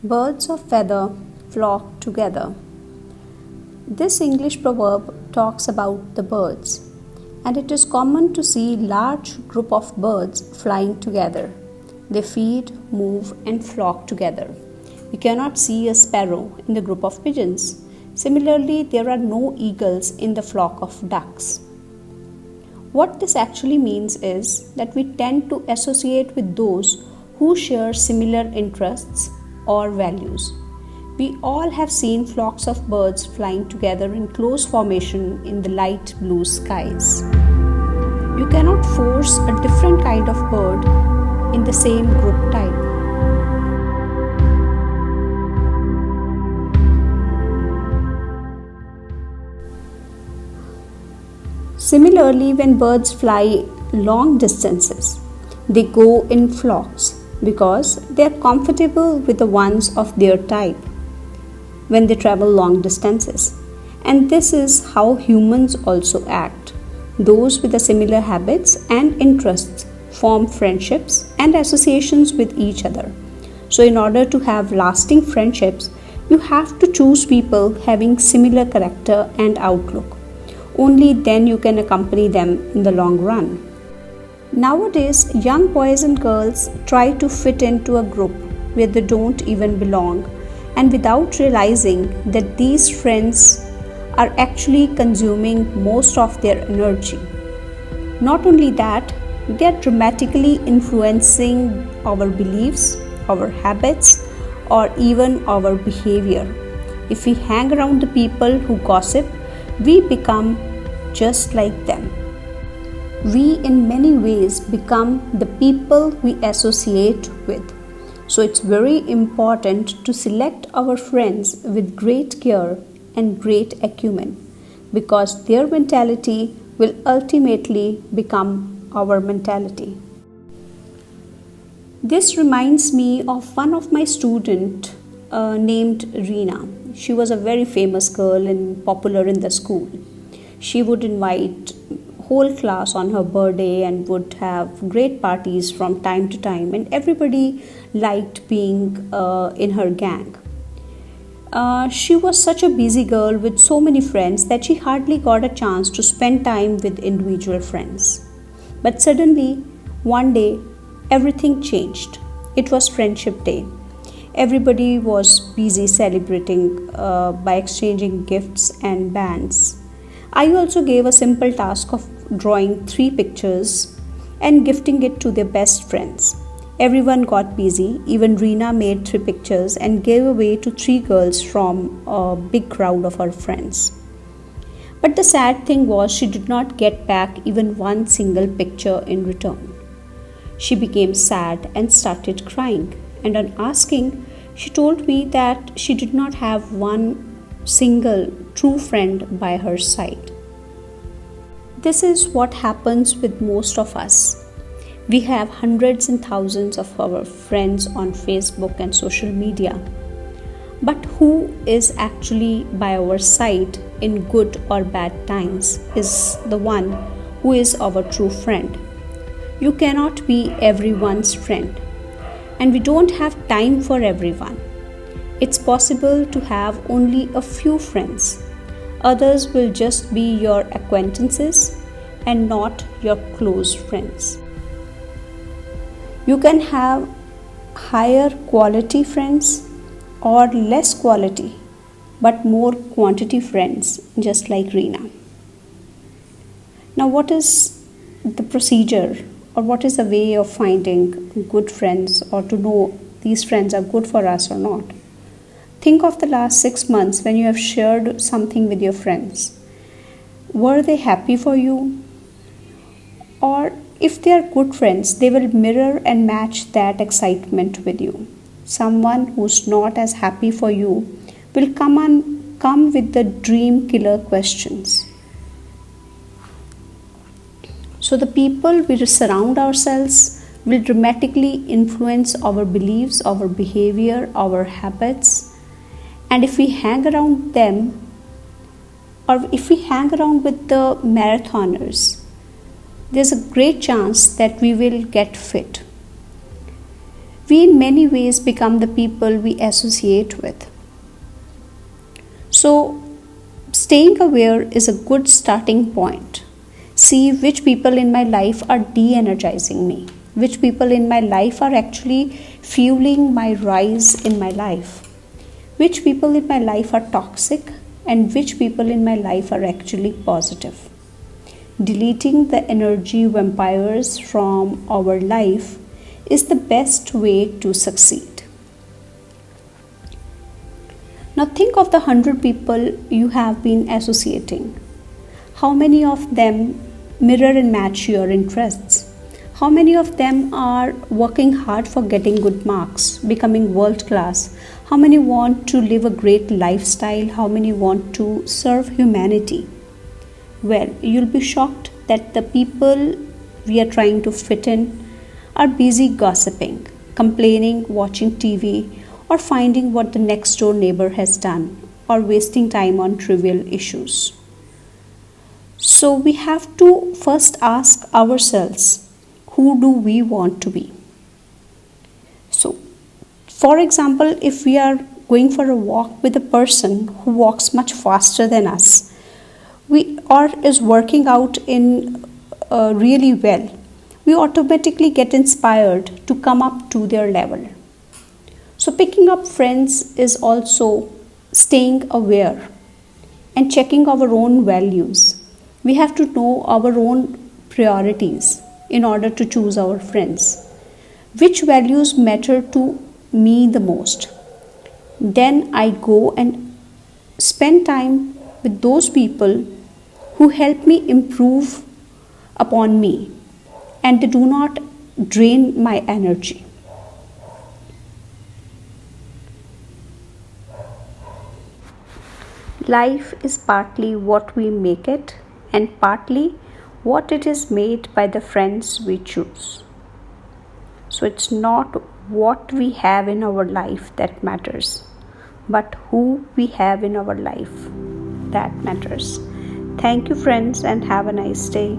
Birds of feather flock together. This English proverb talks about the birds, and it is common to see large group of birds flying together. They feed, move, and flock together. We cannot see a sparrow in the group of pigeons. Similarly, there are no eagles in the flock of ducks. What this actually means is that we tend to associate with those who share similar interests or values. We all have seen flocks of birds flying together in close formation in the light blue skies. You cannot force a different kind of bird in the same group type. Similarly, when birds fly long distances, they go in flocks because they are comfortable with the ones of their type when they travel long distances. And this is how humans also act. Those with the similar habits and interests form friendships and associations with each other. So in order to have lasting friendships, you have to choose people having similar character and outlook. Only then you can accompany them in the long run. Nowadays, young boys and girls try to fit into a group where they don't even belong, and without realizing that these friends are actually consuming most of their energy. Not only that, they are dramatically influencing our beliefs, our habits, or even our behavior. If we hang around the people who gossip, we become just like them. We in many ways become the people we associate with. So it's very important to select our friends with great care and great acumen, because their mentality will ultimately become our mentality. This reminds me of one of my students named Reena. She was a very famous girl and popular in the school. She would invite whole class on her birthday and would have great parties from time to time, and everybody liked being in her gang. She was such a busy girl with so many friends that she hardly got a chance to spend time with individual friends. But suddenly, one day, everything changed. It was Friendship Day. Everybody was busy celebrating by exchanging gifts and bands. I also gave a simple task of drawing 3 pictures and gifting it to their best friends. Everyone got busy. Even Reena made 3 pictures and gave away to 3 girls from a big crowd of her friends. But the sad thing was, she did not get back even one single picture in return. She became sad and started crying, and on asking, she told me that she did not have one single true friend by her side. This is what happens with most of us. We have hundreds and thousands of our friends on Facebook and social media. But who is actually by our side in good or bad times is the one who is our true friend. You cannot be everyone's friend, and we don't have time for everyone. It's possible to have only a few friends. Others will just be your acquaintances and not your close friends. You can have higher quality friends or less quality but more quantity friends, just like Reena. Now, what is the procedure, or what is the way of finding good friends, or to know these friends are good for us or not? Think of the last 6 months when you have shared something with your friends. Were they happy for you? Or if they are good friends, they will mirror and match that excitement with you. Someone who's not as happy for you will come with the dream killer questions. So the people we surround ourselves will dramatically influence our beliefs, our behavior, our habits. And if we hang around them, or if we hang around with the marathoners, there's a great chance that we will get fit. we in many ways become the people we associate with. So, staying aware is a good starting point. See which people in my life are de energizing me, which people in my life are actually fueling my rise in my life, which people in my life are toxic, and which people in my life are actually positive. Deleting the energy vampires from our life is the best way to succeed. Now, think of the 100 people you have been associating. How many of them mirror and match your interests? How many of them are working hard for getting good marks, becoming world class? How many want to live a great lifestyle? How many want to serve humanity? Well, you'll be shocked that the people we are trying to fit in are busy gossiping, complaining, watching TV, or finding what the next door neighbor has done, or wasting time on trivial issues. So, we have to first ask ourselves, who do we want to be? So, for example, if we are going for a walk with a person who walks much faster than us, we or is working out in really well, we automatically get inspired to come up to their level. So, picking up friends is also staying aware and checking our own values. We have to know our own priorities in order to choose our friends. Which values matter to me the most? Then I go and spend time with those people who help me improve upon me and they do not drain my energy. Life is partly what we make it and partly what it is made by the friends we choose. So it's not what we have in our life that matters, but who we have in our life that matters. Thank you, friends, and have a nice day.